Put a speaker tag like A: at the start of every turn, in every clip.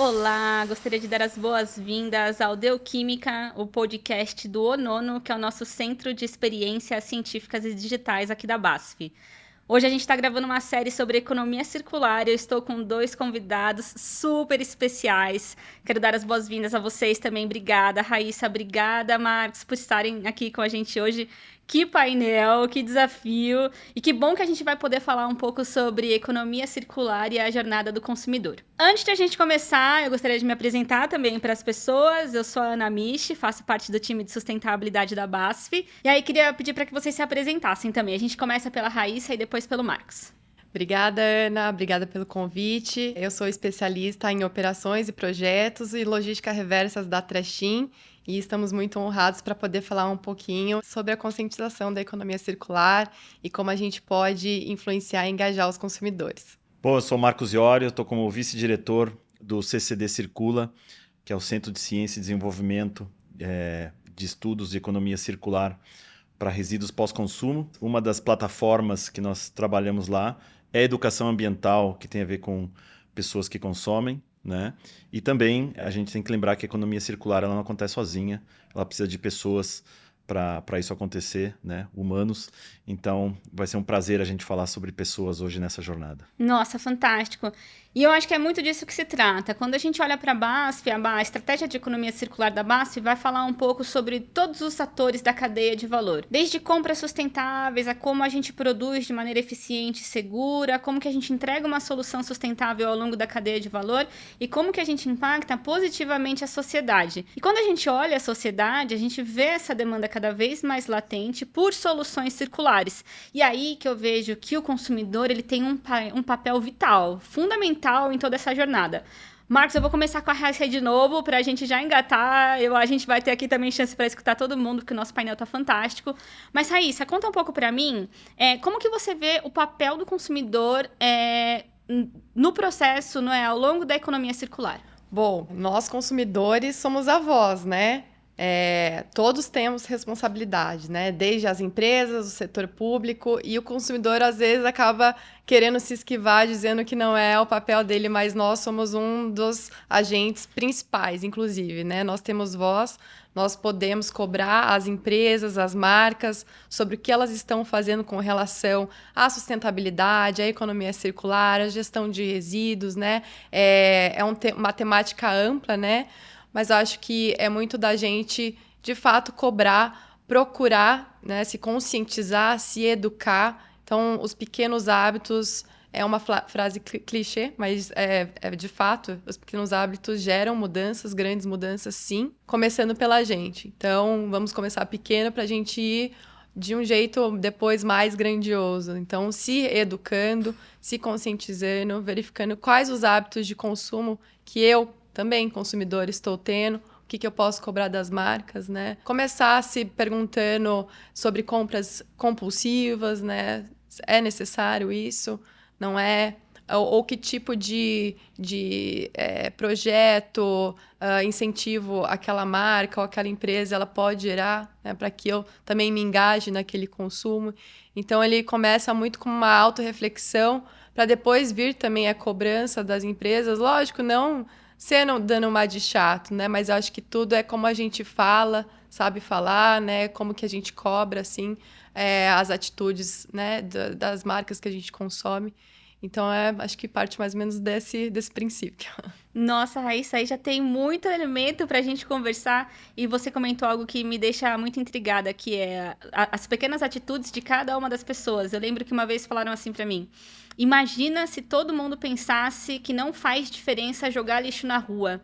A: Olá, gostaria de dar as boas-vindas ao Deuquímica, o podcast do ONONO, que é o nosso Centro de Experiências Científicas e Digitais aqui da BASF. Hoje a gente está gravando uma série sobre economia circular e eu estou com dois convidados super especiais. Quero dar as boas-vindas a vocês também. Obrigada, Raíssa. Obrigada, Marcos, por estarem aqui com a gente hoje. Que painel, que desafio. E que bom que a gente vai poder falar um pouco sobre economia circular e a jornada do consumidor. Antes de a gente começar, eu gostaria de me apresentar também para as pessoas. Eu sou a Ana Michi, faço parte do time de sustentabilidade da BASF. E aí queria pedir para que vocês se apresentassem também. A gente começa pela Raíssa e depois pelo Marcos.
B: Obrigada, Ana. Obrigada pelo convite. Eu sou especialista em operações e projetos e logística reversas da Trashin e estamos muito honrados para poder falar um pouquinho sobre a conscientização da economia circular e como a gente pode influenciar e engajar os consumidores.
C: Bom, eu sou Marcos Iori, eu estou como vice-diretor do CCD Circula, que é o Centro de Ciência e Desenvolvimento de Estudos de Economia Circular para Resíduos Pós-Consumo. Uma das plataformas que nós trabalhamos lá é a educação ambiental, que tem a ver com pessoas que consomem, né? E também a gente tem que lembrar que a economia circular ela não acontece sozinha, ela precisa de pessoas para isso acontecer, né? Humanos. Então, vai ser um prazer a gente falar sobre pessoas hoje nessa jornada.
A: Nossa, fantástico. E eu acho que é muito disso que se trata. Quando a gente olha para a BASF, a estratégia de economia circular da BASF vai falar um pouco sobre todos os atores da cadeia de valor. Desde compras sustentáveis, a como a gente produz de maneira eficiente e segura, como que a gente entrega uma solução sustentável ao longo da cadeia de valor e como que a gente impacta positivamente a sociedade. E quando a gente olha a sociedade, a gente vê essa demanda cada vez mais latente por soluções circulares. E aí que eu vejo que o consumidor ele tem um papel vital, fundamental em toda essa jornada. Marcos, eu vou começar com a Raíssa de novo, para a gente já engatar. A gente vai ter aqui também chance para escutar todo mundo, porque o nosso painel tá fantástico. Mas, Raíssa, conta um pouco para mim, como que você vê o papel do consumidor no processo, ao longo da economia circular?
B: Bom, nós consumidores somos a voz, né? Todos temos responsabilidade, né? Desde as empresas, o setor público, e o consumidor às vezes acaba querendo se esquivar, dizendo que não é o papel dele, mas nós somos um dos agentes principais, inclusive, né? Nós temos voz, nós podemos cobrar as empresas, as marcas, sobre o que elas estão fazendo com relação à sustentabilidade, à economia circular, à gestão de resíduos, né? Uma temática ampla, né? Mas eu acho que é muito da gente, de fato, cobrar, procurar, né, se conscientizar, se educar. Então, os pequenos hábitos é uma frase clichê, mas de fato, os pequenos hábitos geram mudanças, grandes mudanças, sim, começando pela gente. Então, vamos começar pequeno para a gente ir de um jeito depois mais grandioso. Então, se educando, se conscientizando, verificando quais os hábitos de consumo que eu também, consumidor, estou tendo, o que eu posso cobrar das marcas, né? Começar se perguntando sobre compras compulsivas, né? É necessário isso? Não é? Ou que tipo de projeto, incentivo aquela marca ou aquela empresa ela pode gerar, né, para que eu também me engaje naquele consumo. Então, ele começa muito com uma autorreflexão para depois vir também a cobrança das empresas. Lógico, não sendo dando uma de chato, né? Mas eu acho que tudo é como a gente fala, sabe falar, né? Como que a gente cobra, assim, as atitudes, né? Das marcas que a gente consome. Então, acho que parte mais ou menos desse princípio.
A: Nossa, Raíssa, aí já tem muito elemento para a gente conversar. E você comentou algo que me deixa muito intrigada, que é as pequenas atitudes de cada uma das pessoas. Eu lembro que uma vez falaram assim para mim: imagina se todo mundo pensasse que não faz diferença jogar lixo na rua.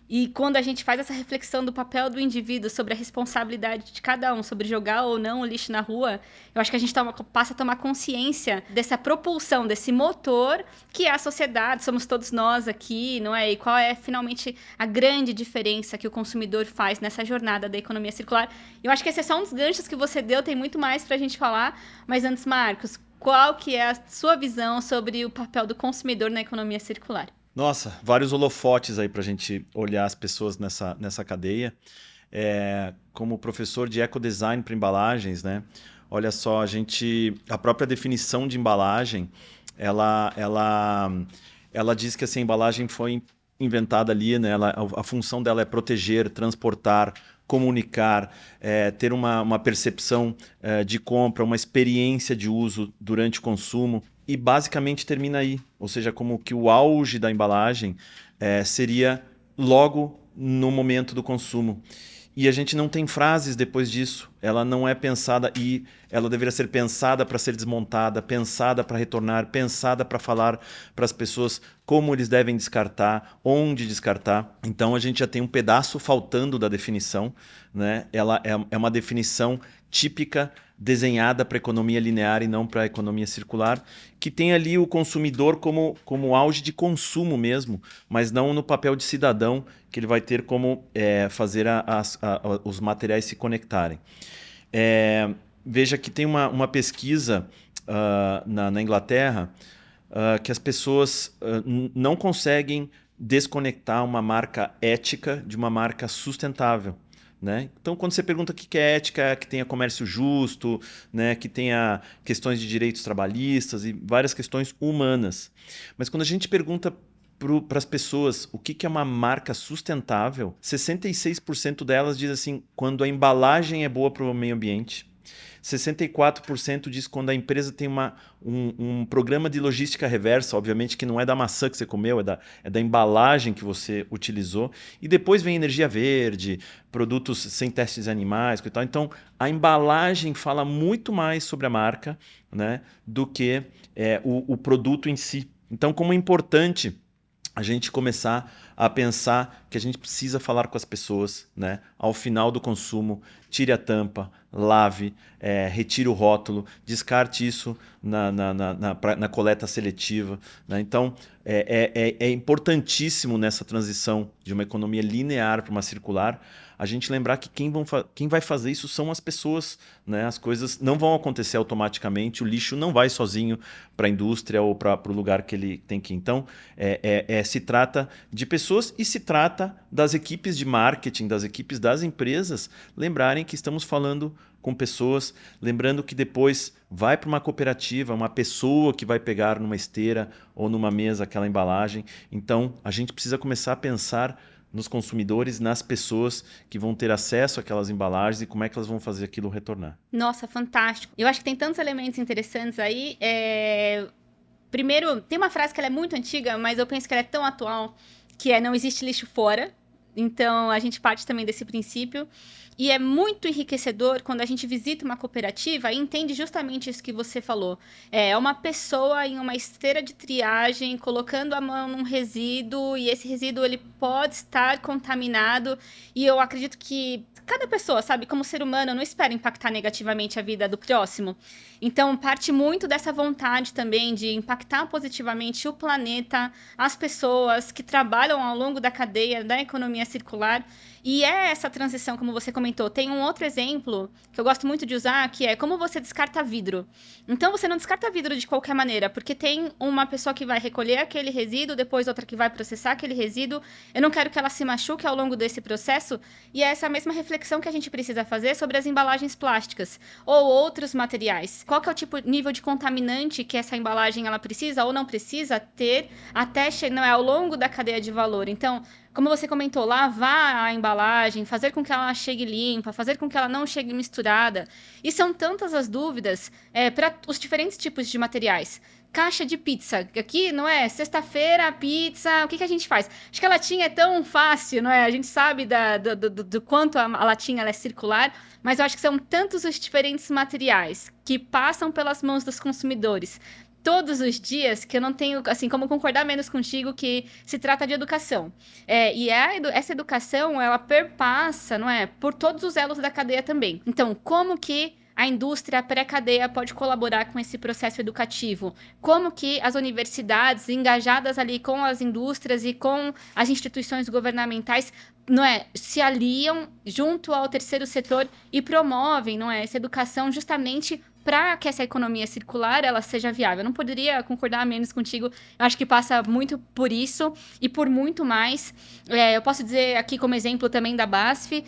A: E quando a gente faz essa reflexão do papel do indivíduo sobre a responsabilidade de cada um, sobre jogar ou não o lixo na rua, eu acho que a gente passa a tomar consciência dessa propulsão, desse motor que é a sociedade, somos todos nós aqui, não é? E qual é finalmente a grande diferença que o consumidor faz nessa jornada da economia circular. Eu acho que esse é só um dos ganchos que você deu, tem muito mais pra gente falar, mas antes, Marcos, qual que é a sua visão sobre o papel do consumidor na economia circular?
C: Nossa, vários holofotes aí para a gente olhar as pessoas nessa cadeia. Como professor de ecodesign para embalagens, né? Olha só, a própria definição de embalagem, ela diz que assim, a embalagem foi inventada ali, né? A função dela é proteger, transportar, comunicar, ter uma percepção de compra, uma experiência de uso durante o consumo, e basicamente termina aí. Ou seja, como que o auge da embalagem seria logo no momento do consumo. E a gente não tem frases depois disso. Ela não é pensada, e ela deveria ser pensada para ser desmontada, pensada para retornar, pensada para falar para as pessoas como eles devem descartar, onde descartar. Então a gente já tem um pedaço faltando da definição, né? Ela é uma definição típica, desenhada para a economia linear e não para a economia circular, que tem ali o consumidor como auge de consumo mesmo, mas não no papel de cidadão, que ele vai ter como fazer os materiais se conectarem. Veja que tem uma pesquisa na Inglaterra que as pessoas não conseguem desconectar uma marca ética de uma marca sustentável. Né? Então, quando você pergunta o que é ética, que tenha comércio justo, né? Que tenha questões de direitos trabalhistas e várias questões humanas. Mas quando a gente pergunta para as pessoas o que é uma marca sustentável, 66% delas diz assim, quando a embalagem é boa para o meio ambiente. 64% diz quando a empresa tem um programa de logística reversa, obviamente que não é da maçã que você comeu, é da embalagem que você utilizou. E depois vem energia verde, produtos sem testes animais e tal. Então, a embalagem fala muito mais sobre a marca, né, do que o produto em si. Então, como é importante a gente começar a pensar que a gente precisa falar com as pessoas, né? Ao final do consumo, tire a tampa, lave, retire o rótulo, descarte isso na coleta seletiva, né? Então, é importantíssimo nessa transição de uma economia linear para uma circular, a gente lembrar que quem vai fazer isso são as pessoas, né? As coisas não vão acontecer automaticamente, o lixo não vai sozinho para a indústria ou para o lugar que ele tem que ir. Então, se trata de pessoas e se trata das equipes de marketing, das equipes das empresas, lembrarem que estamos falando com pessoas, lembrando que depois vai para uma cooperativa, uma pessoa que vai pegar numa esteira ou numa mesa aquela embalagem. Então, a gente precisa começar a pensar nos consumidores, nas pessoas que vão ter acesso àquelas embalagens e como é que elas vão fazer aquilo retornar.
A: Nossa, fantástico. Eu acho que tem tantos elementos interessantes aí. Primeiro, tem uma frase que ela é muito antiga, mas eu penso que ela é tão atual, que é não existe lixo fora. Então, a gente parte também desse princípio. E é muito enriquecedor quando a gente visita uma cooperativa e entende justamente isso que você falou. É uma pessoa em uma esteira de triagem, colocando a mão num resíduo, e esse resíduo ele pode estar contaminado. E eu acredito que cada pessoa, sabe, como ser humano, não espera impactar negativamente a vida do próximo. Então, parte muito dessa vontade também de impactar positivamente o planeta, as pessoas que trabalham ao longo da cadeia da economia circular. E essa transição, como você comentou. Tem um outro exemplo que eu gosto muito de usar, que é como você descarta vidro. Então, você não descarta vidro de qualquer maneira, porque tem uma pessoa que vai recolher aquele resíduo, depois outra que vai processar aquele resíduo. Eu não quero que ela se machuque ao longo desse processo. E é essa mesma reflexão que a gente precisa fazer sobre as embalagens plásticas ou outros materiais. Qual que é o nível de contaminante que essa embalagem ela precisa ou não precisa ter até ao longo da cadeia de valor. Então, como você comentou, lavar a embalagem, fazer com que ela chegue limpa, fazer com que ela não chegue misturada. E são tantas as dúvidas para os diferentes tipos de materiais. Caixa de pizza. Aqui, não é? Sexta-feira, pizza. O que a gente faz? Acho que a latinha é tão fácil, não é? A gente sabe do quanto a latinha ela é circular, mas eu acho que são tantos os diferentes materiais que passam pelas mãos dos consumidores todos os dias, que eu não tenho, assim, como concordar menos contigo que se trata de educação. Essa educação, ela perpassa, não é? Por todos os elos da cadeia também. Então, como que a indústria pré-cadeia pode colaborar com esse processo educativo? Como que as universidades, engajadas ali com as indústrias e com as instituições governamentais, não é, se aliam junto ao terceiro setor e promovem, não é, essa educação justamente para que essa economia circular ela seja viável. Eu não poderia concordar menos contigo. Eu acho que passa muito por isso e por muito mais. Eu posso dizer aqui como exemplo também da BASF,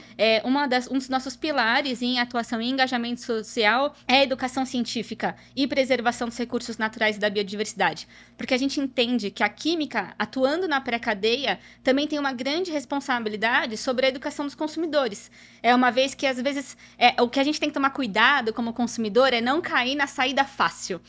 A: um dos nossos pilares em atuação e engajamento social é a educação científica e preservação dos recursos naturais e da biodiversidade. Porque a gente entende que a química, atuando na pré-cadeia, também tem uma grande responsabilidade sobre a educação dos consumidores. Uma vez que, às vezes, o que a gente tem que tomar cuidado como consumidor é não cair na saída fácil.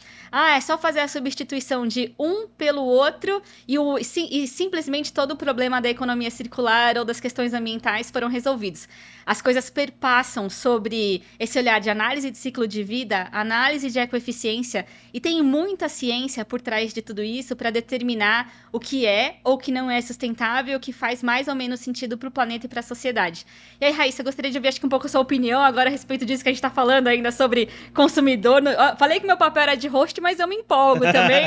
A: É só fazer a substituição de um pelo outro e simplesmente todo o problema da economia circular ou das questões ambientais foram resolvidos. As coisas perpassam sobre esse olhar de análise de ciclo de vida, análise de ecoeficiência, e tem muita ciência por trás de tudo isso para determinar o que é ou o que não é sustentável, o que faz mais ou menos sentido para o planeta e para a sociedade. E aí, Raíssa, eu gostaria de ouvir acho que um pouco a sua opinião agora a respeito disso que a gente está falando ainda sobre consumidor. Falei que meu papel era de host, mas eu me empolgo também.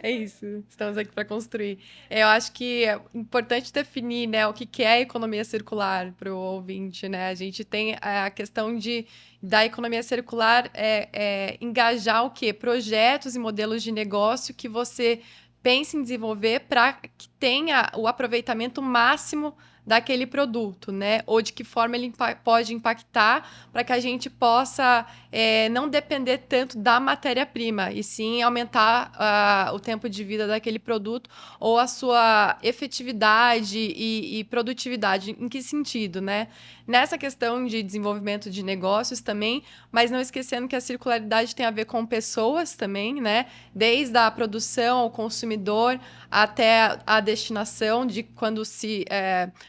B: É isso, estamos aqui para construir. Eu acho que é importante definir, né, o que é a economia circular para o ouvinte, né? A gente tem a questão da economia circular engajar o quê? Projetos e modelos de negócio que você pense em desenvolver para que tenha o aproveitamento máximo daquele produto, né? Ou de que forma ele pode impactar para que a gente possa não depender tanto da matéria-prima, e sim aumentar o tempo de vida daquele produto ou a sua efetividade e produtividade. Em que sentido, né? Nessa questão de desenvolvimento de negócios também, mas não esquecendo que a circularidade tem a ver com pessoas também, né? Desde a produção ao consumidor até a destinação de quando se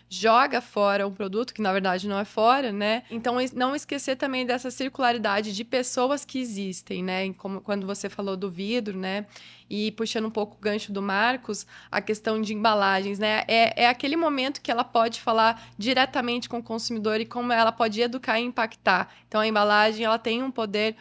B: joga fora um produto, que na verdade não é fora, né? Então, não esquecer também dessa circularidade de pessoas que existem, né? Como quando você falou do vidro, né? E puxando um pouco o gancho do Marcos, a questão de embalagens, né? É aquele momento que ela pode falar diretamente com o consumidor e como ela pode educar e impactar. Então, a embalagem, ela tem um poder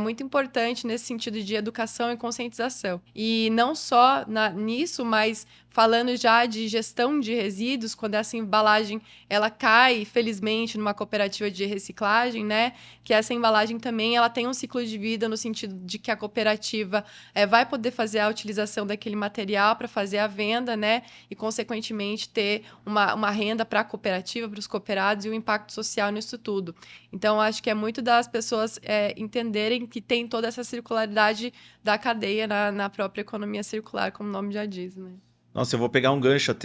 B: muito importante nesse sentido de educação e conscientização. E não só nisso, mas falando já de gestão de resíduos, quando essa embalagem ela cai, felizmente, numa cooperativa de reciclagem, né? Que essa embalagem também ela tem um ciclo de vida no sentido de que a cooperativa vai poder fazer a utilização daquele material para fazer a venda, né? E, consequentemente, ter uma renda para a cooperativa, para os cooperados e o impacto social nisso tudo. Então, acho que é muito das pessoas entenderem que tem toda essa circularidade da cadeia na própria economia circular, como o nome já diz, né?
C: Nossa, eu vou pegar um gancho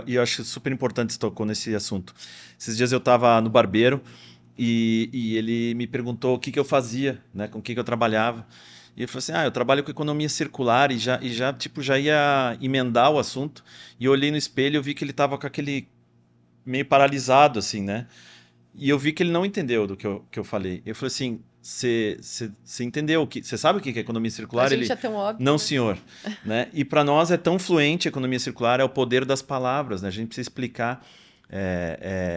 C: e eu acho super importante que você tocou nesse assunto. Esses dias eu estava no barbeiro e ele me perguntou o que eu fazia, né, com o que eu trabalhava. E ele falou assim, eu trabalho com economia circular e já ia emendar o assunto. E eu olhei no espelho e eu vi que ele estava com aquele meio paralisado, assim, né? E eu vi que ele não entendeu do que eu falei. Eu falei assim, você entendeu? Você sabe o que é economia circular?
B: A gente é tão óbvio.
C: Não,
B: né?
C: senhor. Né? E para nós é tão fluente a economia circular, é o poder das palavras, né? A gente precisa explicar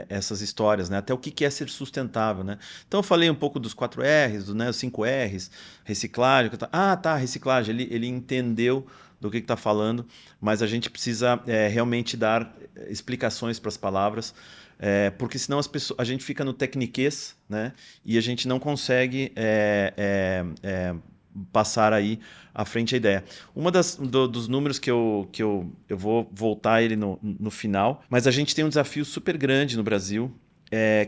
C: essas histórias, né? Até o que é ser sustentável, né? Então eu falei um pouco dos 4 R's, os 5 R's, reciclagem. Reciclagem. Ele entendeu do que está falando, mas a gente precisa realmente dar explicações para as palavras, porque senão a gente fica no tecniquez, né? E a gente não consegue passar aí à frente a ideia. Dos números que eu vou voltar ele no final, mas a gente tem um desafio super grande no Brasil,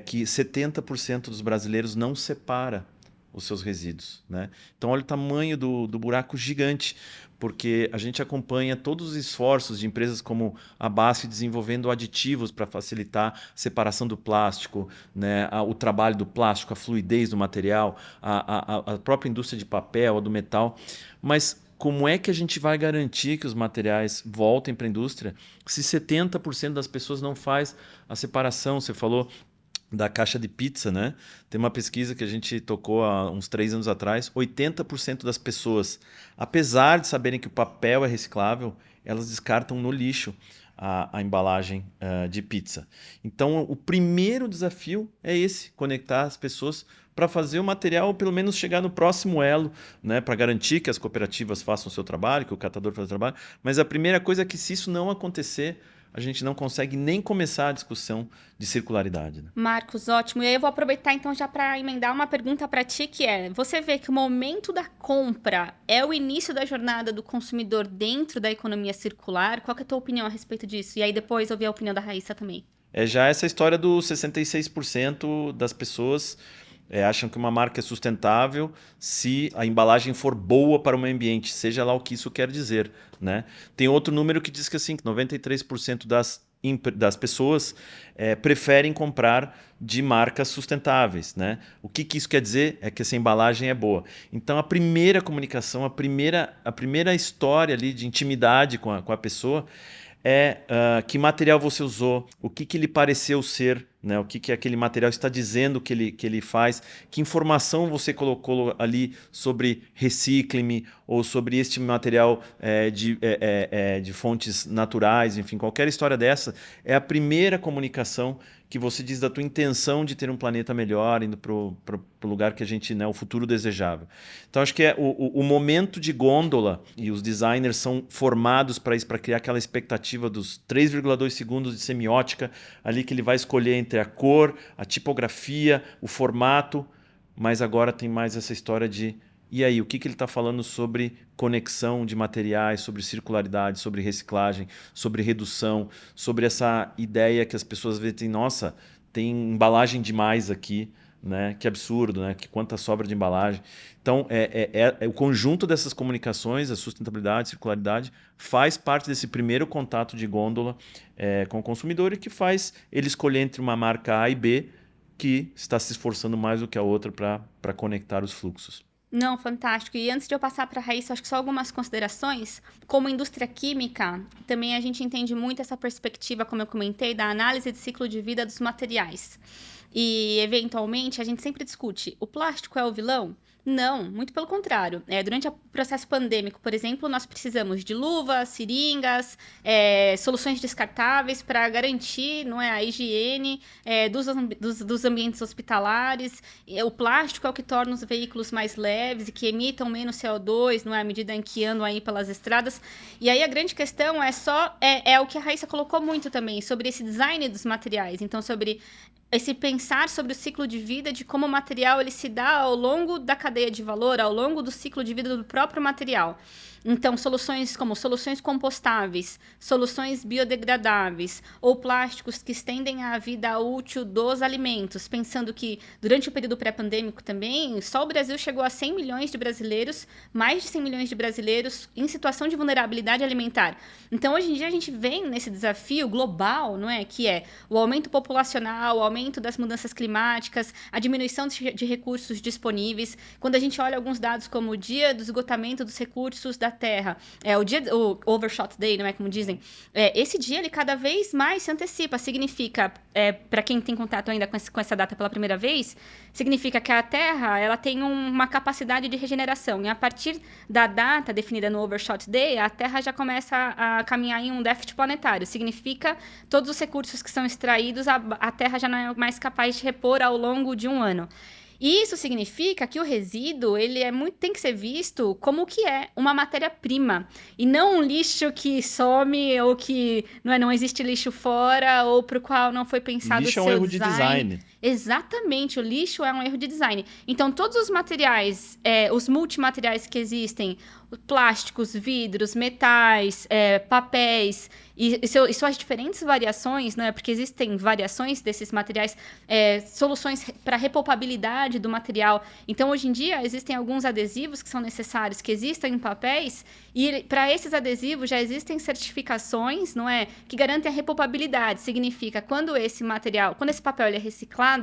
C: que 70% dos brasileiros não separa os seus resíduos, né? Então olha o tamanho do buraco gigante, porque a gente acompanha todos os esforços de empresas como a BASF desenvolvendo aditivos para facilitar a separação do plástico, né? O trabalho do plástico, a fluidez do material, a própria indústria de papel, a do metal. Mas como é que a gente vai garantir que os materiais voltem para a indústria se 70% das pessoas não faz a separação? Você falou da caixa de pizza, né? Tem uma pesquisa que a gente tocou há uns 3 anos atrás, 80% das pessoas, apesar de saberem que o papel é reciclável, elas descartam no lixo a embalagem de pizza. Então, o primeiro desafio é esse, conectar as pessoas para fazer o material, pelo menos chegar no próximo elo, né? Para garantir que as cooperativas façam o seu trabalho, que o catador faça o trabalho. Mas a primeira coisa é que, se isso não acontecer, a gente não consegue nem começar a discussão de circularidade. Né?
A: Marcos, ótimo. E aí eu vou aproveitar então já para emendar uma pergunta para ti, que é, você vê que o momento da compra é o início da jornada do consumidor dentro da economia circular? Qual que é a tua opinião a respeito disso? E aí depois ouvir a opinião da Raíssa também.
C: É já essa história dos 66% das pessoas acham que uma marca é sustentável se a embalagem for boa para o meio ambiente, seja lá o que isso quer dizer. Né? Tem outro número que diz que assim, 93% das pessoas preferem comprar de marcas sustentáveis. Né? O que isso quer dizer? É que essa embalagem é boa. Então, a primeira comunicação, a primeira história ali de intimidade com a pessoa que material você usou, o que lhe pareceu ser, né? O que aquele material está dizendo que ele faz, que informação você colocou ali sobre recicle-me ou sobre este material de fontes naturais, enfim, qualquer história dessa é a primeira comunicação que você diz da tua intenção de ter um planeta melhor, indo para o lugar que a gente, né, o futuro desejável. Então, acho que o momento de gôndola, e os designers são formados para isso, para criar aquela expectativa dos 3,2 segundos de semiótica, ali que ele vai escolher entre a cor, a tipografia, o formato, mas agora tem mais essa história de e aí, o que ele está falando sobre conexão de materiais, sobre circularidade, sobre reciclagem, sobre redução, sobre essa ideia que as pessoas veem, nossa, tem embalagem demais aqui, né? Que absurdo, né? Que quanta sobra de embalagem. Então, o conjunto dessas comunicações, a sustentabilidade, a circularidade, faz parte desse primeiro contato de gôndola com o consumidor e que faz ele escolher entre uma marca A e B que está se esforçando mais do que a outra para conectar os fluxos.
A: Não, fantástico. E antes de eu passar para a Raíssa, acho que só algumas considerações. Como indústria química, também a gente entende muito essa perspectiva, como eu comentei, da análise de ciclo de vida dos materiais. E, eventualmente, a gente sempre discute, o plástico é o vilão? Não, muito pelo contrário. Durante o processo pandêmico, por exemplo, nós precisamos de luvas, soluções descartáveis para garantir, não é, a higiene dos ambientes hospitalares. O plástico é o que torna os veículos mais leves e que emitam menos CO2, não é, à medida em que andam aí pelas estradas. E aí a grande questão é o que a Raíssa colocou muito também, sobre esse design dos materiais. Então, sobre esse pensar sobre o ciclo de vida, de como o material ele se dá ao longo da cadeia de valor, ao longo do ciclo de vida do próprio material. Então, soluções como soluções compostáveis, soluções biodegradáveis ou plásticos que estendem a vida útil dos alimentos, pensando que durante o período pré-pandêmico também, só o Brasil chegou a 100 milhões de brasileiros, mais de 100 milhões de brasileiros em situação de vulnerabilidade alimentar. Então, hoje em dia, a gente vem nesse desafio global, não é? Que é o aumento populacional, o aumento das mudanças climáticas, a diminuição de recursos disponíveis. Quando a gente olha alguns dados como o dia do esgotamento dos recursos da Terra, o Overshot Day, não é como dizem, esse dia ele cada vez mais se antecipa, significa, para quem tem contato ainda com essa data pela primeira vez, significa que a Terra ela tem uma capacidade de regeneração, e a partir da data definida no Overshot Day, a Terra já começa a caminhar em um déficit planetário, significa todos os recursos que são extraídos, a Terra já não é mais capaz de repor ao longo de um ano. E isso significa que o resíduo tem que ser visto como o que é uma matéria-prima e não um lixo que some ou que não existe lixo fora ou para o qual não foi pensado o
C: lixo
A: seu
C: é um erro de design.
A: Exatamente, o lixo é um erro de design. Então, todos os materiais, os multimateriais que existem, plásticos, vidros, metais, papéis e suas diferentes variações, né? Porque existem variações desses materiais, soluções para repolpabilidade do material. Então, hoje em dia, existem alguns adesivos que são necessários, que existem em papéis, e para esses adesivos já existem certificações, não é? Que garantem a repolpabilidade. Significa, quando esse papel ele é reciclado,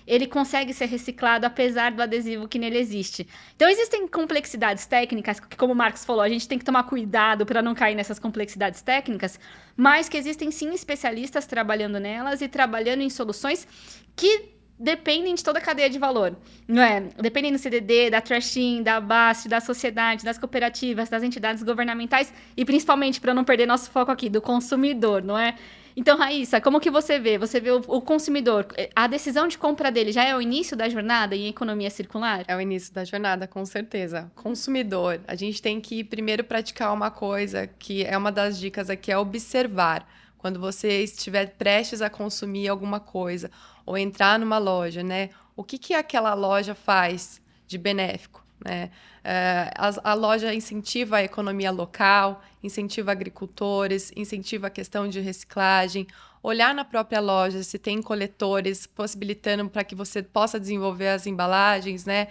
A: ele consegue ser reciclado apesar do adesivo que nele existe. Então, existem complexidades técnicas, que, como o Marcos falou, a gente tem que tomar cuidado para não cair nessas complexidades técnicas, mas que existem, sim, especialistas trabalhando nelas e trabalhando em soluções que dependem de toda a cadeia de valor, não é? Dependem do CDD, da Trashin, da BASF, da sociedade, das cooperativas, das entidades governamentais e, principalmente, para não perder nosso foco aqui, do consumidor, não é? Então, Raíssa, como que você vê? Você vê o consumidor, a decisão de compra dele já é o início da jornada em economia circular?
B: É o início da jornada, com certeza. Consumidor, a gente tem que primeiro praticar uma coisa que é uma das dicas aqui, é observar. quando você estiver prestes a consumir alguma coisa ou entrar numa loja, né? O que aquela loja faz de benéfico, né? A loja incentiva a economia local, incentiva agricultores, incentiva a questão de reciclagem, olhar na própria loja se tem coletores possibilitando para que você possa desenvolver as embalagens, né?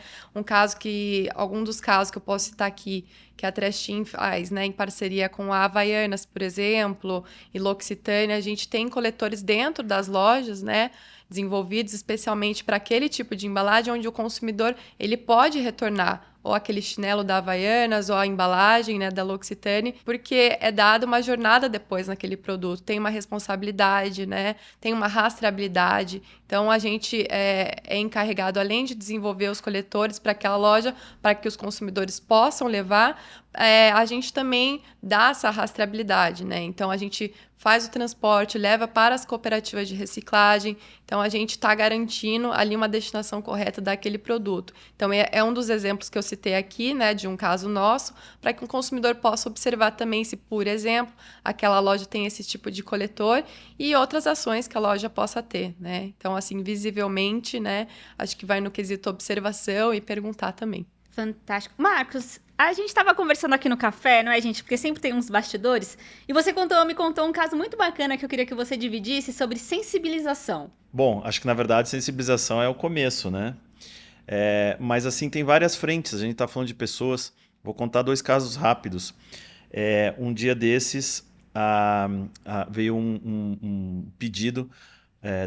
B: Algum dos casos que eu posso citar aqui, que a Trash Team faz, né, em parceria com a Havaianas, por exemplo, e L'Occitane, a gente tem coletores dentro das lojas, né, desenvolvidos especialmente para aquele tipo de embalagem onde o consumidor ele pode retornar ou aquele chinelo da Havaianas, ou a embalagem, né, da L'Occitane, porque é dada uma jornada depois naquele produto, tem uma responsabilidade, né, tem uma rastreabilidade. Então, a gente é encarregado, além de desenvolver os coletores para aquela loja, para que os consumidores possam levar, a gente também dá essa rastreabilidade, né? Então, a gente faz o transporte, leva para as cooperativas de reciclagem. Então, a gente está garantindo ali uma destinação correta daquele produto. Então, é um dos exemplos que eu citei aqui, né, de um caso nosso, para que o consumidor possa observar também se, por exemplo, aquela loja tem esse tipo de coletor e outras ações que a loja possa ter, né? Então, assim, visivelmente, né, acho que vai no quesito observação e perguntar também.
A: Fantástico. Marcos, a gente estava conversando aqui no café, não é, gente? Porque sempre tem uns bastidores. E você me contou um caso muito bacana que eu queria que você dividisse sobre sensibilização.
C: Bom, acho que na verdade sensibilização é o começo, né? Mas assim, tem várias frentes. A gente está falando de pessoas. Vou contar 2 casos rápidos. Um dia desses veio um pedido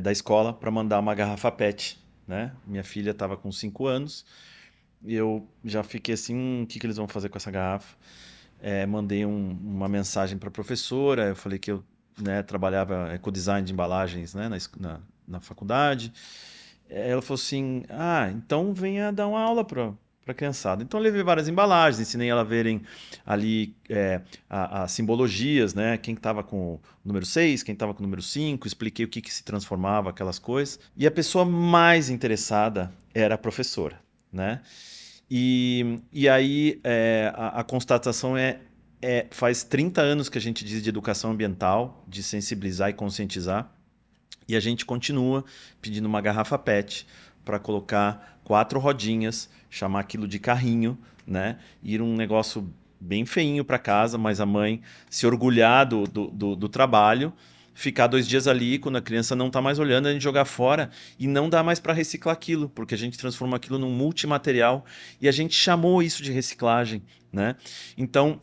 C: da escola para mandar uma garrafa PET, né? Minha filha estava com 5 anos. E eu já fiquei assim, o que eles vão fazer com essa garrafa? Mandei uma mensagem para a professora, eu falei que eu, né, trabalhava com design de embalagens, né, na faculdade. Ela falou assim, então venha dar uma aula para a criançada. Então eu levei várias embalagens, ensinei ela a verem ali as simbologias, né, quem estava com o número 6, quem estava com o número 5, expliquei o que se transformava, aquelas coisas. E a pessoa mais interessada era a professora, né? E aí a constatação faz 30 anos que a gente diz de educação ambiental, de sensibilizar e conscientizar, e a gente continua pedindo uma garrafa PET para colocar 4 rodinhas, chamar aquilo de carrinho, né? Ir um negócio bem feinho para casa, mas a mãe se orgulhar do trabalho, ficar 2 dias ali, quando a criança não está mais olhando, a gente jogar fora e não dá mais para reciclar aquilo, porque a gente transforma aquilo num multimaterial e a gente chamou isso de reciclagem, né? Então,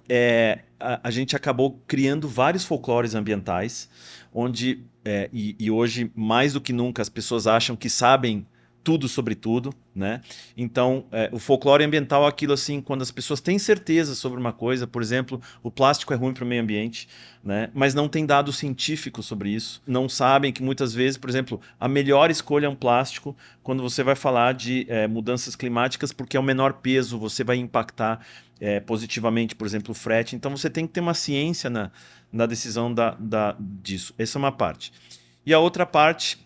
C: a gente acabou criando vários folclores ambientais, onde, e hoje, mais do que nunca, as pessoas acham que sabem tudo sobre tudo, né? Então, o folclore ambiental é aquilo assim, quando as pessoas têm certeza sobre uma coisa, por exemplo, o plástico é ruim para o meio ambiente, né? Mas não tem dados científicos sobre isso. Não sabem que muitas vezes, por exemplo, a melhor escolha é um plástico quando você vai falar de mudanças climáticas, porque é o menor peso, você vai impactar positivamente, por exemplo, o frete. Então, você tem que ter uma ciência na decisão disso. Essa é uma parte. E a outra parte,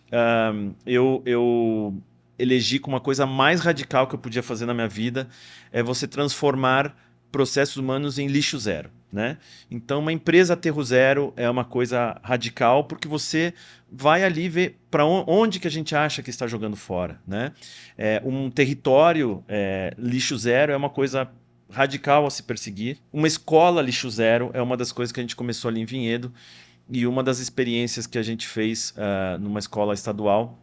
C: eu elegi como uma coisa mais radical que eu podia fazer na minha vida é você transformar processos humanos em lixo zero, né? Então, uma empresa aterro zero é uma coisa radical porque você vai ali ver para onde que a gente acha que está jogando fora, né? Um território lixo zero é uma coisa radical a se perseguir. Uma escola lixo zero é uma das coisas que a gente começou ali em Vinhedo e uma das experiências que a gente fez numa escola estadual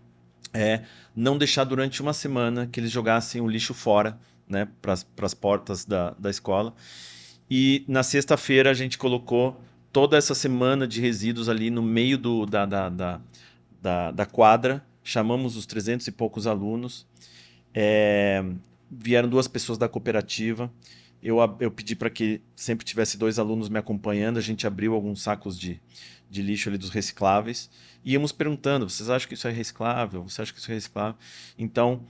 C: não deixar durante uma semana que eles jogassem o lixo fora, né, para as portas da escola. E na sexta-feira a gente colocou toda essa semana de resíduos ali no meio da quadra, chamamos os 300 e poucos alunos, vieram 2 pessoas da cooperativa, eu pedi para que sempre tivesse 2 alunos me acompanhando, a gente abriu alguns sacos de lixo ali dos recicláveis, e íamos perguntando, vocês acham que isso é reciclável? Você acha que isso é reciclável? Então,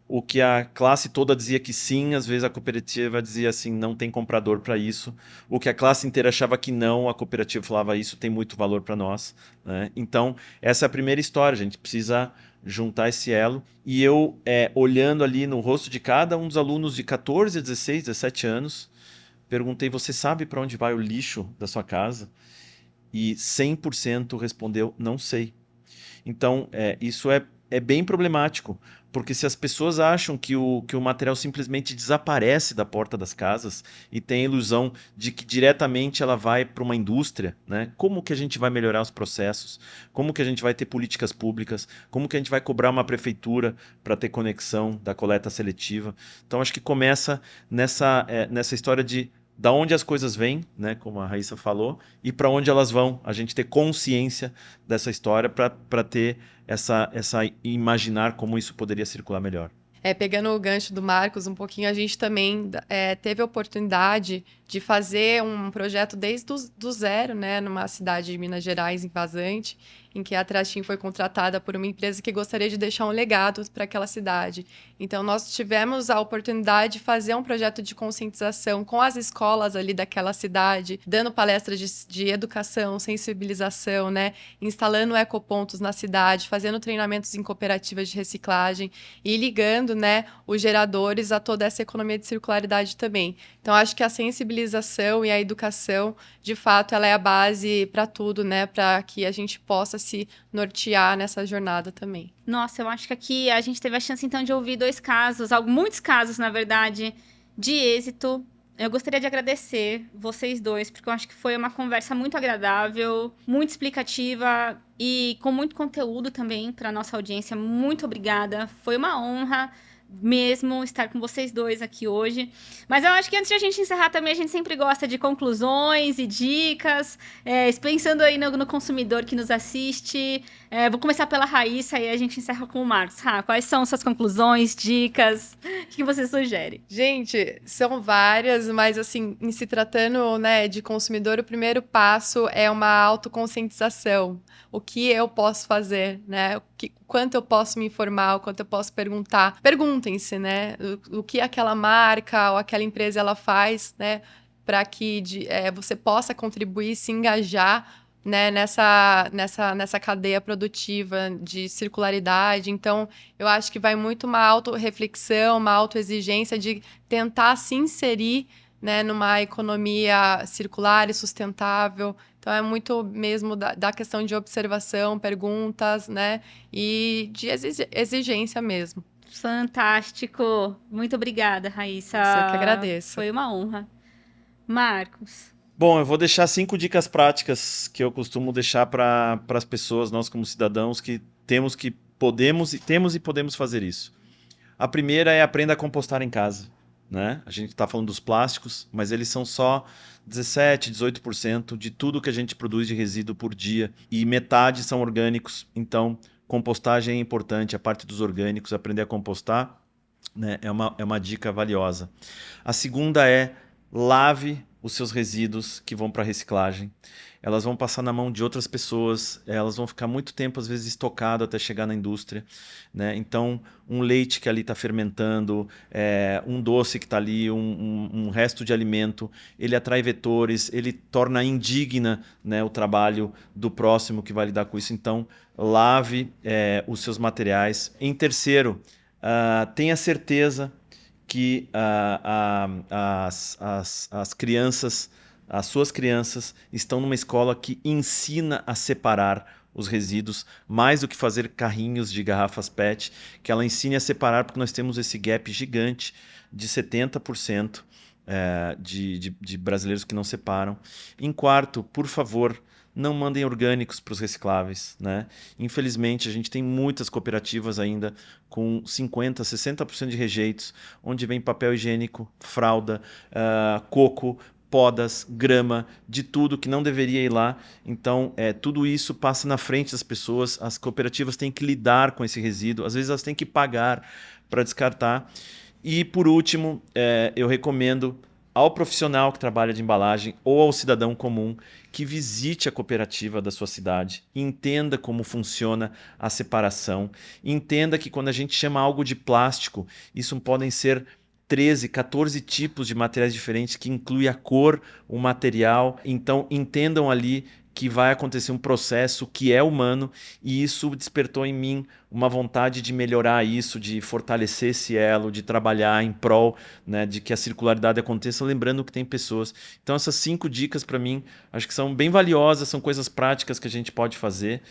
C: o que a classe toda dizia que sim, às vezes a cooperativa dizia assim, não tem comprador para isso. O que a classe inteira achava que não, a cooperativa falava, isso tem muito valor para nós, né? Então, essa é a primeira história, a gente precisa juntar esse elo. E eu, olhando ali no rosto de cada um dos alunos de 14, 16, 17 anos, perguntei, você sabe para onde vai o lixo da sua casa? e 100% respondeu não sei. Então, isso é bem problemático, porque se as pessoas acham que o material simplesmente desaparece da porta das casas e tem a ilusão de que diretamente ela vai para uma indústria, né? Como que a gente vai melhorar os processos? Como que a gente vai ter políticas públicas? Como que a gente vai cobrar uma prefeitura para ter conexão da coleta seletiva? Então, acho que começa nessa história de da onde as coisas vêm, né, como a Raíssa falou, e para onde elas vão. A gente ter consciência dessa história para ter essa imaginar como isso poderia circular melhor.
B: Pegando o gancho do Marcos um pouquinho, a gente também teve a oportunidade de fazer um projeto desde do zero, né, numa cidade de Minas Gerais, em Vazante, em que a Tratim foi contratada por uma empresa que gostaria de deixar um legado para aquela cidade. Então, nós tivemos a oportunidade de fazer um projeto de conscientização com as escolas ali daquela cidade, dando palestras de educação, sensibilização, né, instalando ecopontos na cidade, fazendo treinamentos em cooperativas de reciclagem e ligando, né, os geradores a toda essa economia de circularidade também. Então, acho que a sensibilização e a educação, de fato, ela é a base para tudo, né, para que a gente possa se nortear nessa jornada também.
A: Nossa, eu acho que aqui a gente teve a chance, então, de ouvir muitos casos, na verdade, de êxito. Eu gostaria de agradecer vocês dois, porque eu acho que foi uma conversa muito agradável, muito explicativa e com muito conteúdo também para a nossa audiência. Muito obrigada. Foi uma honra mesmo estar com vocês dois aqui hoje. Mas eu acho que antes de a gente encerrar também, a gente sempre gosta de conclusões e dicas, pensando aí no consumidor que nos assiste. Vou começar pela Raíssa e a gente encerra com o Marcos. Quais são suas conclusões, dicas? O que você sugere?
B: Gente, são várias, mas assim, em se tratando, né, de consumidor, o primeiro passo é uma autoconscientização. O que eu posso fazer, né? Quanto eu posso me informar, o quanto eu posso perguntar. Perguntem-se, né? O que aquela marca ou aquela empresa ela faz, né? Para que você possa contribuir, se engajar, né, nessa cadeia produtiva de circularidade. Então, eu acho que vai muito uma autorreflexão, uma autoexigência de tentar se inserir, né, numa economia circular e sustentável. Então, é muito mesmo da questão de observação, perguntas, né, e de exigência mesmo.
A: Fantástico! Muito obrigada, Raíssa.
B: Você que agradeço.
A: Foi uma honra. Marcos?
C: Bom, eu vou deixar 5 dicas práticas que eu costumo deixar para as pessoas, nós como cidadãos, que podemos fazer isso. A primeira é aprenda a compostar em casa. Né? A gente está falando dos plásticos, mas eles são só 17%, 18% de tudo que a gente produz de resíduo por dia. E metade são orgânicos, então compostagem é importante, a parte dos orgânicos, aprender a compostar, né, é uma dica valiosa. A segunda é lave os seus resíduos que vão para reciclagem. Elas vão passar na mão de outras pessoas, elas vão ficar muito tempo, às vezes, estocado até chegar na indústria. Né? Então, um leite que ali está fermentando, um doce que está ali, um resto de alimento, ele atrai vetores, ele torna indigna, né, o trabalho do próximo que vai lidar com isso. Então, lave os seus materiais. Em terceiro, tenha certeza que as crianças, as suas crianças, estão numa escola que ensina a separar os resíduos, mais do que fazer carrinhos de garrafas PET, que ela ensine a separar, porque nós temos esse gap gigante de 70% de brasileiros que não separam. Em quarto, por favor, não mandem orgânicos para os recicláveis. Né? Infelizmente, a gente tem muitas cooperativas ainda com 50%, 60% de rejeitos, onde vem papel higiênico, fralda, coco, podas, grama, de tudo que não deveria ir lá. Então, tudo isso passa na frente das pessoas. As cooperativas têm que lidar com esse resíduo. Às vezes, elas têm que pagar para descartar. E, por último, eu recomendo ao profissional que trabalha de embalagem ou ao cidadão comum que visite a cooperativa da sua cidade, entenda como funciona a separação, entenda que quando a gente chama algo de plástico, isso podem ser 13, 14 tipos de materiais diferentes que inclui a cor, o material. Então, entendam ali que vai acontecer um processo que é humano, e isso despertou em mim uma vontade de melhorar isso, de fortalecer esse elo, de trabalhar em prol, né, de que a circularidade aconteça, lembrando que tem pessoas. Então essas 5 dicas para mim acho que são bem valiosas, são coisas práticas que a gente pode fazer,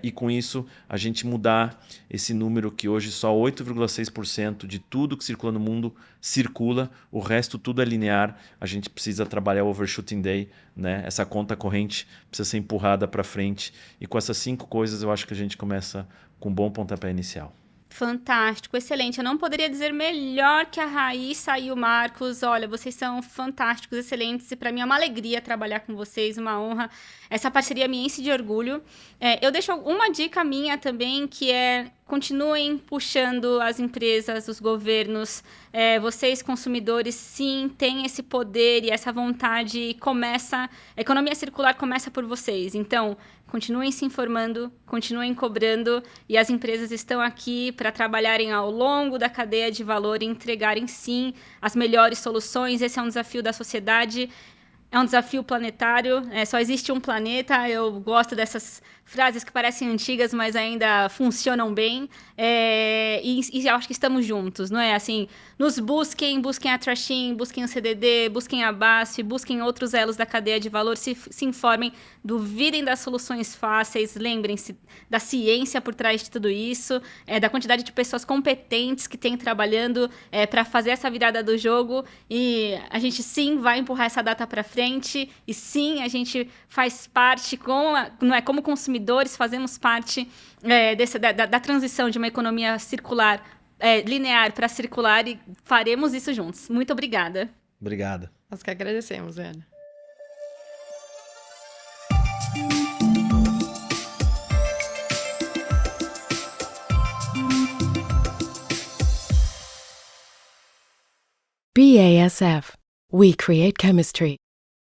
C: e com isso a gente mudar esse número que hoje só 8,6% de tudo que circula no mundo circula, o resto tudo é linear. A gente precisa trabalhar o overshooting day, né? Essa conta corrente precisa ser empurrada para frente, e com essas 5 coisas eu acho que a gente começa com um bom pontapé inicial.
A: Fantástico, excelente. Eu não poderia dizer melhor que a Raíssa e o Marcos. Olha, vocês são fantásticos, excelentes, e para mim é uma alegria trabalhar com vocês, uma honra. Essa parceria me enche de orgulho. Eu deixo uma dica minha também, que é: continuem puxando as empresas, os governos. Vocês, consumidores, sim, têm esse poder e essa vontade, e a economia circular começa por vocês. Então, continuem se informando, continuem cobrando, e as empresas estão aqui para trabalharem ao longo da cadeia de valor e entregarem, sim, as melhores soluções. Esse é um desafio da sociedade, é um desafio planetário, só existe um planeta. Eu gosto dessas frases que parecem antigas, mas ainda funcionam bem, e acho que estamos juntos, não é? Assim, nos busquem a Trashin, busquem o CDD, busquem a BASF, busquem outros elos da cadeia de valor, se informem, duvidem das soluções fáceis, lembrem-se da ciência por trás de tudo isso, da quantidade de pessoas competentes que tem trabalhando para fazer essa virada do jogo, e a gente sim vai empurrar essa data para frente, e sim, a gente faz parte, como consumidores, fazemos parte da transição de uma economia circular, linear para circular, e faremos isso juntos. Muito obrigada.
C: Obrigado.
B: Nós que agradecemos, Ana.
D: BASF. We create chemistry.